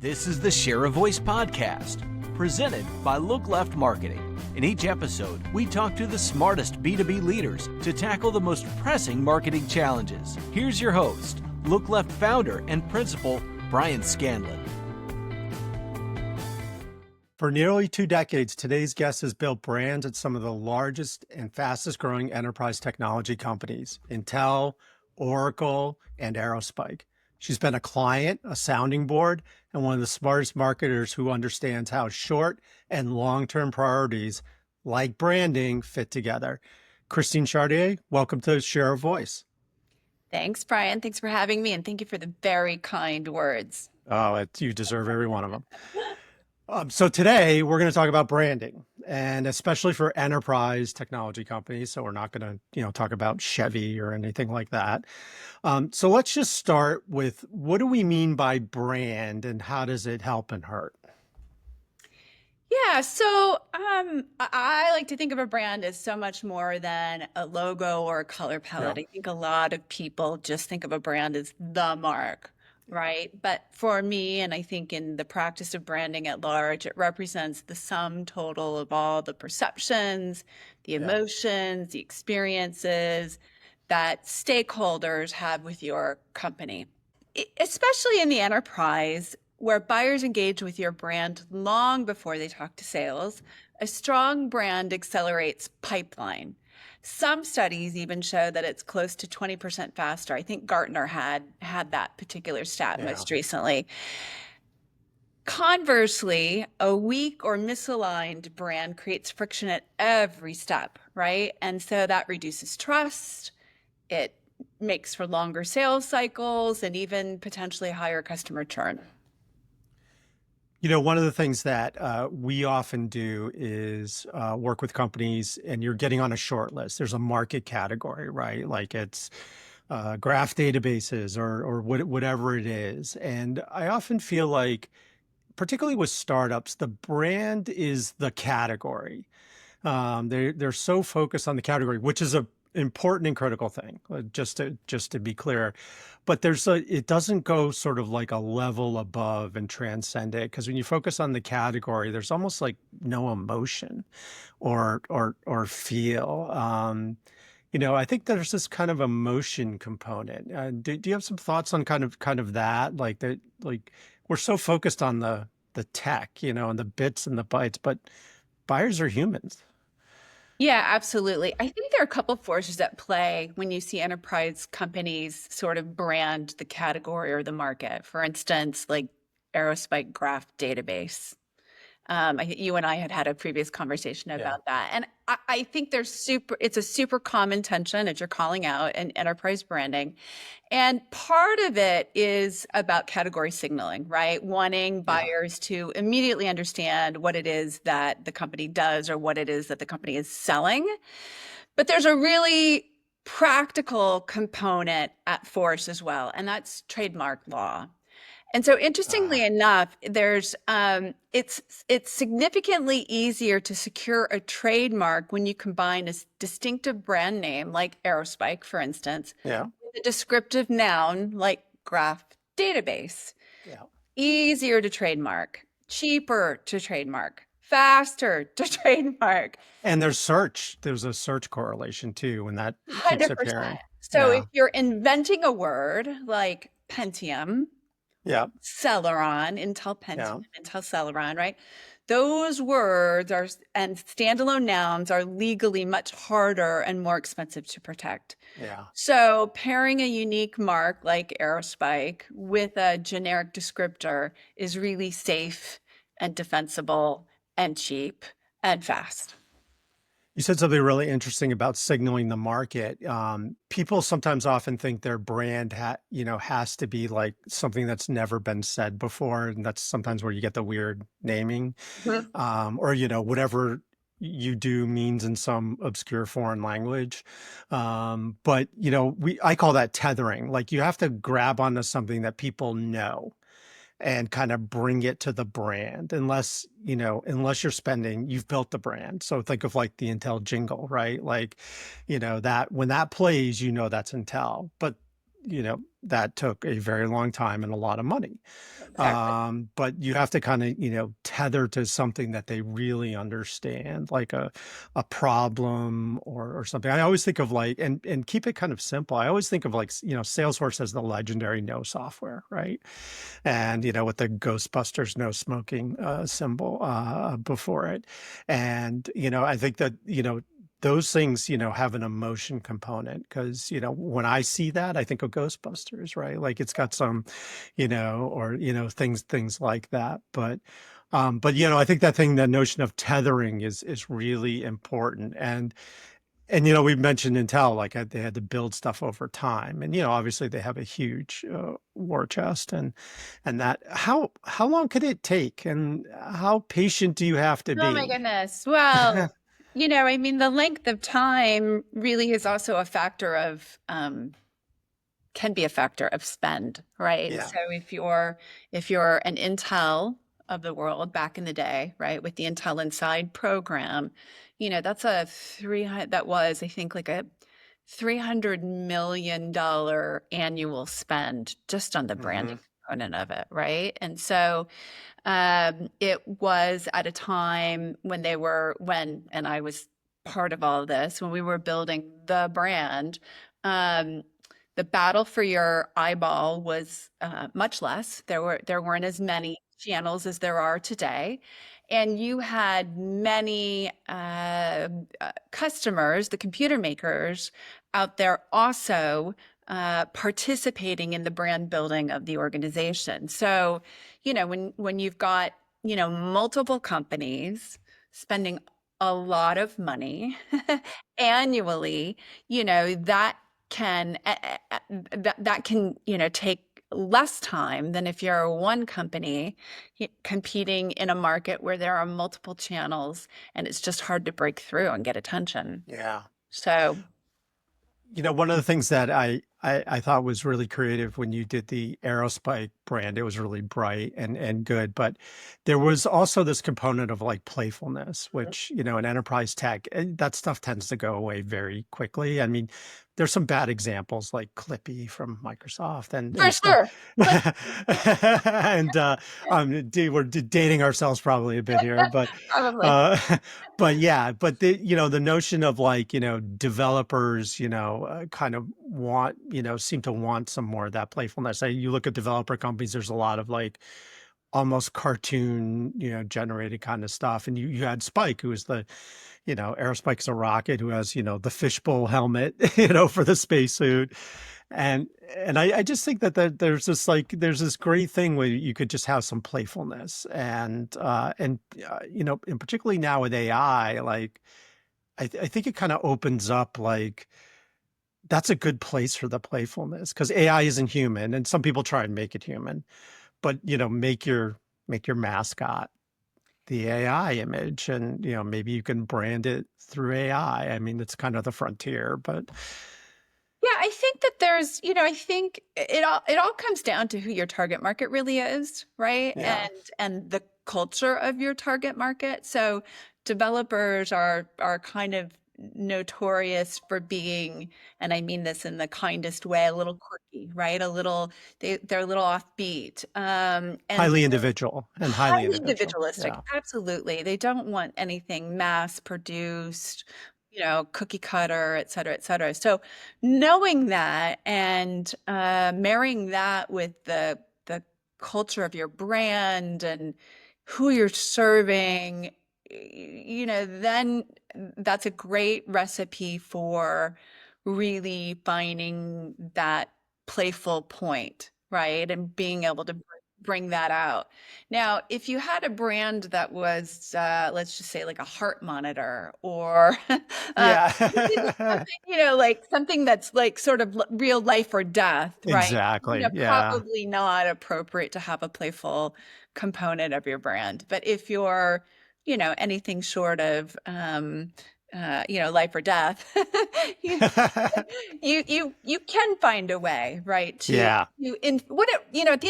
This is the Share a Voice podcast, presented by Look Left Marketing. In each episode, we talk to the smartest B2B leaders to tackle the most pressing marketing challenges. Here's your host, Look Left founder and principal, Bryan Scanlon. For nearly 2 decades, today's guest has built brands at some of the largest and fastest growing enterprise technology companies, Intel, Oracle, and Aerospike. She's been a client, a sounding board, and one of the smartest marketers who understands how short and long-term priorities like branding fit together. Christine Chartier, welcome to Share a Voice. Thanks, Bryan. Thanks for having me, and thank you for the very kind words. Oh, you deserve every one of them. So today we're going to talk about branding, and especially for enterprise technology companies. So we're not going to, talk about Chevy or anything like that. So let's just start with, what do we mean by brand, and how does it help and hurt? Yeah, so I like to think of a brand as so much more than a logo or a color palette. Yeah. I think a lot of people just think of a brand as the mark, right? But for me, and I think in the practice of branding at large, it represents the sum total of all the perceptions, the emotions, the experiences that stakeholders have with your company. Especially in the enterprise, where buyers engage with your brand long before they talk to sales, a strong brand accelerates pipeline. Some studies even show that it's close to 20% faster. I think Gartner had that particular stat most recently. Conversely, a weak or misaligned brand creates friction at every step, right? And so that reduces trust. It makes for longer sales cycles and even potentially higher customer churn. One of the things that we often do is work with companies, and you're getting on a short list. There's a market category, right? Like it's graph databases or whatever it is. And I often feel like, particularly with startups, the brand is the category. They're so focused on the category, which is a important and critical thing, just to be clear. But it doesn't go sort of like a level above and transcend it, because when you focus on the category, there's almost like no emotion or feel. I think there's this kind of emotion component. Do you have some thoughts on kind of that? Like we're so focused on the tech, and the bits and the bytes, but buyers are humans. Yeah, absolutely. I think there are a couple of forces at play when you see enterprise companies sort of brand the category or the market. For instance, like Aerospike graph database. You and I had a previous conversation about that. And I think it's a super common tension as you're calling out in enterprise branding. And part of it is about category signaling, right? Wanting buyers to immediately understand what it is that the company does or what it is that the company is selling. But there's a really practical component at force as well, and that's trademark law. And so interestingly enough, it's significantly easier to secure a trademark when you combine a distinctive brand name like Aerospike, for instance, with a descriptive noun like graph database. Yeah. Easier to trademark, cheaper to trademark, faster to trademark. And there's a search correlation too when that keeps 100%. appearing. So if you're inventing a word like Pentium, Celeron, Intel Pentium, Intel Celeron, right? Those words and standalone nouns are legally much harder and more expensive to protect. Yeah. So pairing a unique mark like Aerospike with a generic descriptor is really safe and defensible and cheap and fast. You said something really interesting about signaling the market. People sometimes often think their brand has to be like something that's never been said before. And that's sometimes where you get the weird naming, or, whatever you do means in some obscure foreign language. But, I call that tethering. Like you have to grab onto something that people know and kind of bring it to the brand, unless you've built the brand. So think of like the Intel jingle, right? Like, that when that plays, that's Intel. But that took a very long time and a lot of money. Exactly. But you have to kind of, tether to something that they really understand, like a problem or something. I always think of like, and keep it kind of simple. I always think of like, Salesforce as the legendary no software, right? And, with the Ghostbusters no smoking symbol before it. And, I think that, those things, have an emotion component because, when I see that, I think of Ghostbusters, right? Like it's got some, or, things like that. But, I think that notion of tethering is really important. And, we mentioned Intel, like they had to build stuff over time and, obviously they have a huge war chest and that, how long could it take and how patient do you have to Oh my be? goodness. Well, I mean, the length of time really is also a factor of, can be a factor of spend, right? Yeah. So if you're an Intel of the world back in the day, right, with the Intel Inside program, that's that was, I think, like a $300 million annual spend just on the Hmm. branding component of it, right? And so it was at a time and I was part of all of this, when we were building the brand, um, the battle for your eyeball was much less. There weren't as many channels as there are today. And you had many customers, the computer makers out there also participating in the brand building of the organization. So, when you've got, multiple companies spending a lot of money annually, that can that can, take less time than if you're one company competing in a market where there are multiple channels and it's just hard to break through and get attention. Yeah. So, One of the things that I thought was really creative when you did the Aerospike brand, it was really bright and good, but there was also this component of like playfulness, which, in enterprise tech, that stuff tends to go away very quickly. I mean, there's some bad examples like Clippy from Microsoft for and stuff. sure. And we're dating ourselves probably a bit here, but Probably. uh, but yeah, but the notion of like, developers, kind of seem to want some more of that playfulness. You look at developer companies, there's a lot of like almost cartoon, generated kind of stuff. And you had Spike, who is Aerospike's a rocket who has, the fishbowl helmet, for the spacesuit. And I just think that there's this great thing where you could just have some playfulness and particularly now with AI, like I think it kind of opens up like that's a good place for the playfulness because AI isn't human and some people try and make it human, but make your mascot the AI image and maybe you can brand it through AI. I mean, it's kind of the frontier, but Yeah, I think that I think it all comes down to who your target market really is, right? yeah. And the culture of your target market. So developers are kind of notorious for being, and I mean this in the kindest way, a little quirky, right? They're a little offbeat. And Highly individual and highly highly individual. individualistic. Yeah. Absolutely. They don't want anything mass produced, cookie cutter, et cetera, et cetera. So knowing that and marrying that with the culture of your brand and who you're serving, then that's a great recipe for really finding that playful point, right? And being able to bring that out. Now, if you had a brand that was, let's just say like a heart monitor or Yeah. something, like something that's like sort of real life or death, right? Exactly. Yeah. Probably not appropriate to have a playful component of your brand. But if you're, anything short of, life or death, you, you can find a way, right? Yeah. At the end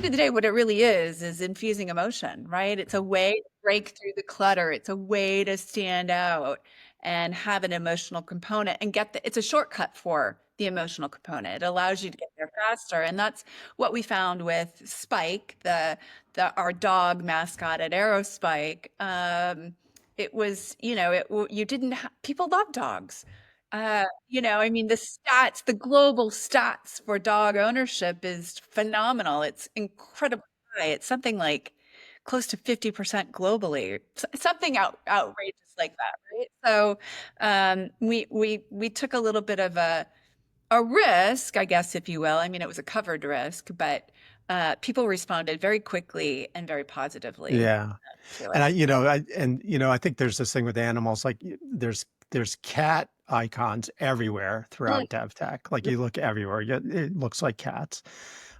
of the day, what it really is infusing emotion, right? It's a way to break through the clutter. It's a way to stand out and have an emotional component and it's a shortcut for the emotional component. It allows you to get there faster. And that's what we found with Spike, our dog mascot at Aerospike. It was, you didn't people love dogs. I mean, the global stats for dog ownership is phenomenal. It's incredibly high. It's something like close to 50% globally, something outrageous like that, right? So we took a little bit of a risk, I guess, if you will. I mean, it was a covered risk, but people responded very quickly and very positively Yeah. to And it. I think there's this thing with animals, like there's cat icons everywhere Mm, throughout dev tech. Like yep, you look everywhere, it looks like cats.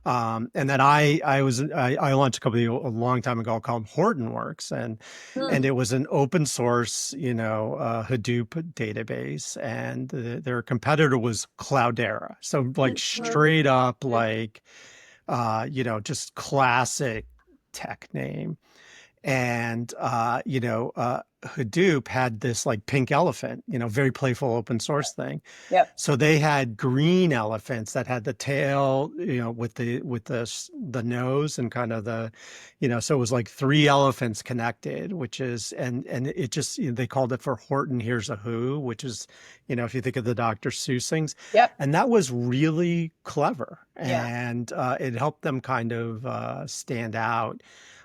And then I launched a company a long time ago called Hortonworks, and mm, it was an open source, Hadoop database, and their competitor was Cloudera. So like mm, mm, straight up, mm. like just classic tech name. And Hadoop had this like pink elephant, very playful open source thing. Yep. So they had green elephants that had the tail, with the nose and kind of so it was like three elephants connected, which is and it just they called it for Horton Hears a Who, which is if you think of the Dr. Seuss things, Yep. and that was really clever, Yeah. and it helped them kind of stand out,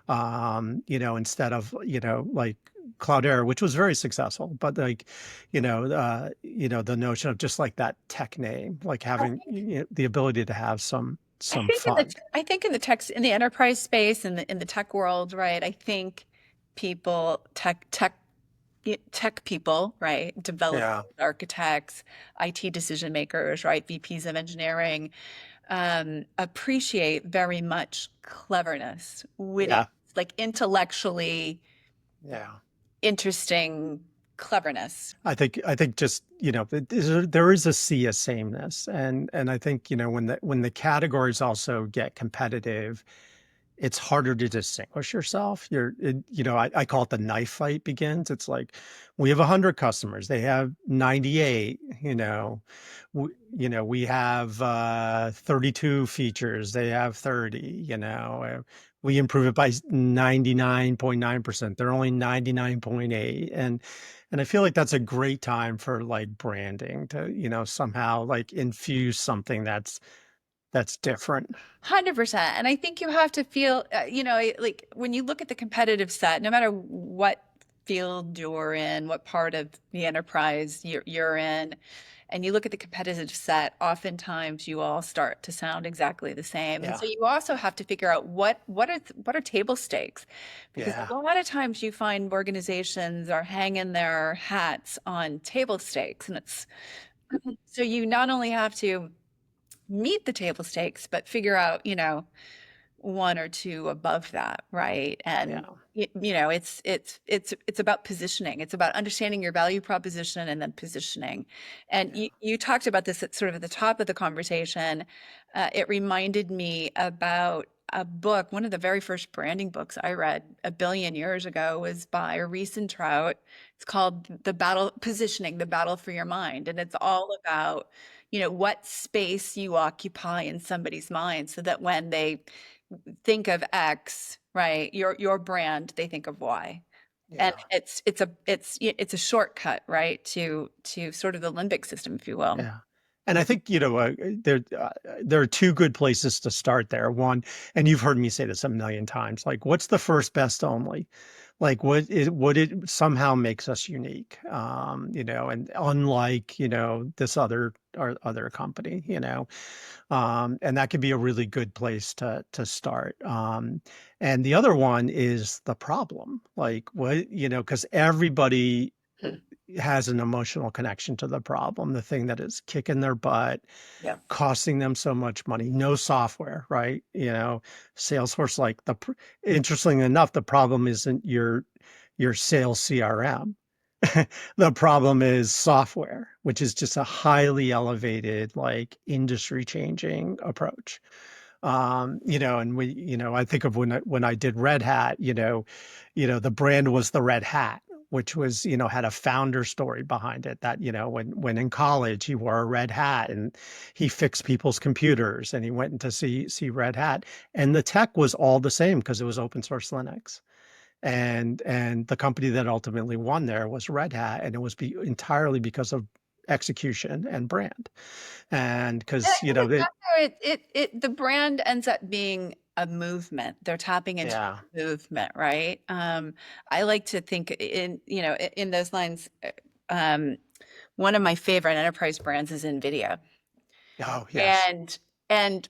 instead of like Cloudera, which was very successful, but like, the notion of just like that tech name, like I having think the ability to have I some think fun. in the in the enterprise space and in the tech world, right? I think people tech people, right? Developers, Yeah, architects, IT decision makers, right? VPs of engineering, appreciate very much cleverness, witty, yeah, like intellectually yeah. interesting cleverness. I think just there is a sea of sameness, and I think when the categories also get competitive, it's harder to distinguish yourself. I call it the knife fight begins. It's like we have 100 customers, they have 98. We have 32 features, they have 30. We improve it by 99.9%. They're only 99.8, and I feel like that's a great time for like branding to somehow like infuse something that's different. 100%. And I think you have to feel, like when you look at the competitive set, no matter what field you're in, what part of the enterprise you're in, and you look at the competitive set, oftentimes you all start to sound exactly the same. And Yeah, so you also have to figure out what are table stakes, because yeah, a lot of times you find organizations are hanging their hats on table stakes, and it's so you not only have to meet the table stakes, but figure out, one or two above that, right? And yeah, it's about positioning. It's about understanding your value proposition and then positioning. And yeah. you talked about this at sort of at the top of the conversation. It reminded me about a book. One of the very first branding books I read a billion years ago was by Reese and Trout. It's called The Battle for Your Mind. And it's all about, what space you occupy in somebody's mind so that when they think of X, right, your brand, they think of Y. And Yeah. it's a shortcut, right, to sort of the limbic system, if you will. Yeah. And I think, there are two good places to start there. One, and you've heard me say this a million times, like, what's the first best only? Like, what it somehow makes us unique, and unlike, this other company, and that could be a really good place to start. And the other one is the problem, like what, because everybody has an emotional connection to the problem, the thing that is kicking their butt, Yeah. costing them so much money. No software, right? Salesforce, like interestingly enough, the problem isn't your sales CRM. The problem is software, which is just a highly elevated, like industry changing approach. And I think of when I did Red Hat, the brand was the red hat. which was, had a founder story behind it that, when in college he wore a red hat and he fixed people's computers and he went to see Red Hat. And the tech was all the same because it was open source Linux. And the company that ultimately won there was Red Hat, and it was entirely because of execution and brand. And because, the brand ends up being a movement. They're tapping into yeah. a movement, right? I like to think in those lines. One of my favorite enterprise brands is NVIDIA. Oh, yes. And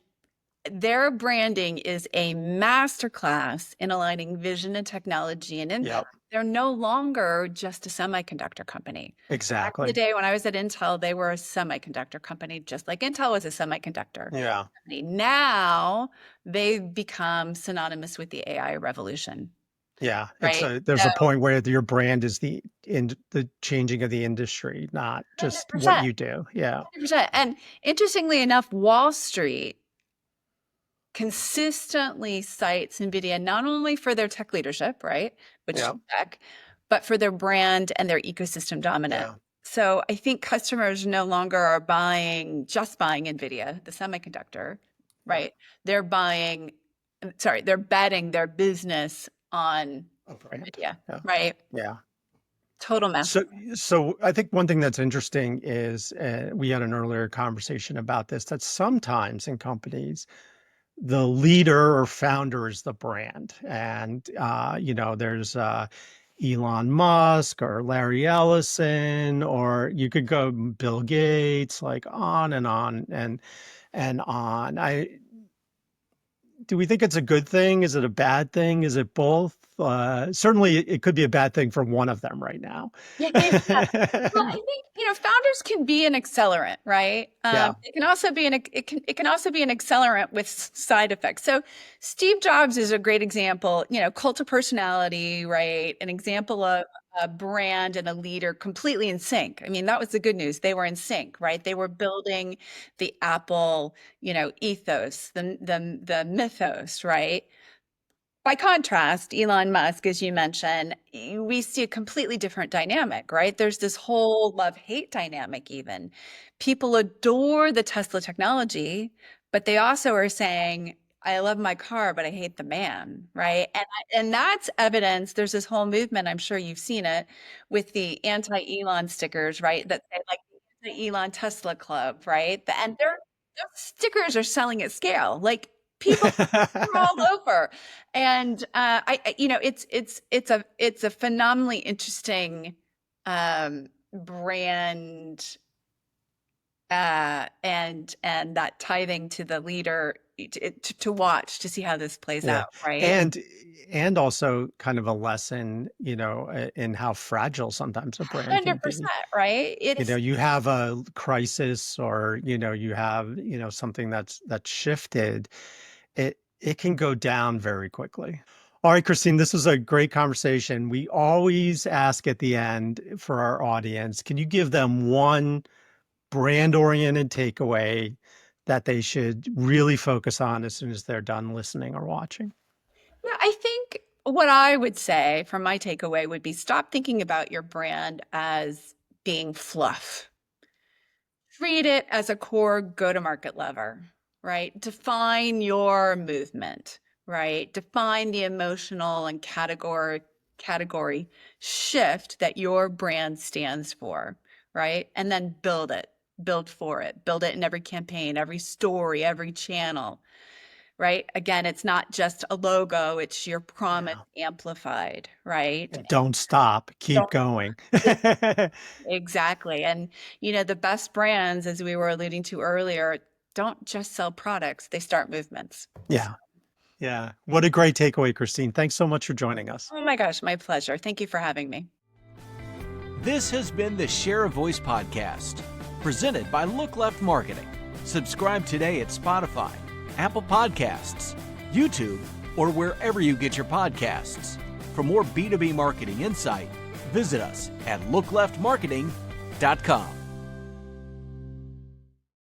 their branding is a masterclass in aligning vision and technology and impact. Yep. They're no longer just a semiconductor company. Exactly. Back in the day when I was at Intel, they were a semiconductor company, just like Intel was a semiconductor company. Now they've become synonymous with the AI revolution. Yeah. Right? There's a point where your brand is the changing of the industry, not just 100%. What you do. Yeah. 100%. And interestingly enough, Wall Street consistently cites NVIDIA not only for their tech leadership, right, which is tech, but for their brand and their ecosystem dominant. Yeah. So I think customers no longer are just buying NVIDIA, the semiconductor, right? They're betting their business on NVIDIA, right? Yeah. Total mess. So I think one thing that's interesting is we had an earlier conversation about this, that sometimes in companies, the leader or founder is the brand. And, there's Elon Musk or Larry Ellison, or you could go Bill Gates, like on and on and on. Do we think it's a good thing? Is it a bad thing? Is it both? Certainly it could be a bad thing for one of them right now. Well, I think, founders can be an accelerant, right? It can also be it can also be an accelerant with side effects. So Steve Jobs is a great example, cult of personality, right? An example of a brand and a leader completely in sync. I mean, that was the good news. They were in sync, right? They were building the Apple, ethos, the mythos, right? By contrast, Elon Musk, as you mentioned, we see a completely different dynamic, right? There's this whole love-hate dynamic even. People adore the Tesla technology, but they also are saying, I love my car, but I hate the man, right? And that's evidence. There's this whole movement, I'm sure you've seen it, with the anti-Elon stickers, right? That say like the anti-Elon Tesla Club, right? And those stickers are selling at scale. Like people are all over. And it's a phenomenally interesting brand and that tithing to the leader to watch to see how this plays out, right? And also kind of a lesson, in how fragile sometimes a brand can be. 100%, right? You have a crisis or, you have, something that's shifted. It can go down very quickly. All right, Christine, this was a great conversation. We always ask at the end for our audience, can you give them one brand-oriented takeaway that they should really focus on as soon as they're done listening or watching? Yeah, I think what I would say from my takeaway would be stop thinking about your brand as being fluff. Treat it as a core go-to-market lever, right? Define your movement, right? Define the emotional and category shift that your brand stands for, right? And then build for it, build it in every campaign, every story, every channel, right? Again, it's not just a logo, it's your promise amplified, right? And don't stop, keep going. Exactly. And, the best brands, as we were alluding to earlier, don't just sell products, they start movements. Yeah. Yeah. What a great takeaway, Christine. Thanks so much for joining us. Oh my gosh, my pleasure. Thank you for having me. This has been the Share a Voice podcast, presented by Look Left Marketing. Subscribe today at Spotify, Apple Podcasts, YouTube, or wherever you get your podcasts. For more B2B marketing insight, visit us at lookleftmarketing.com.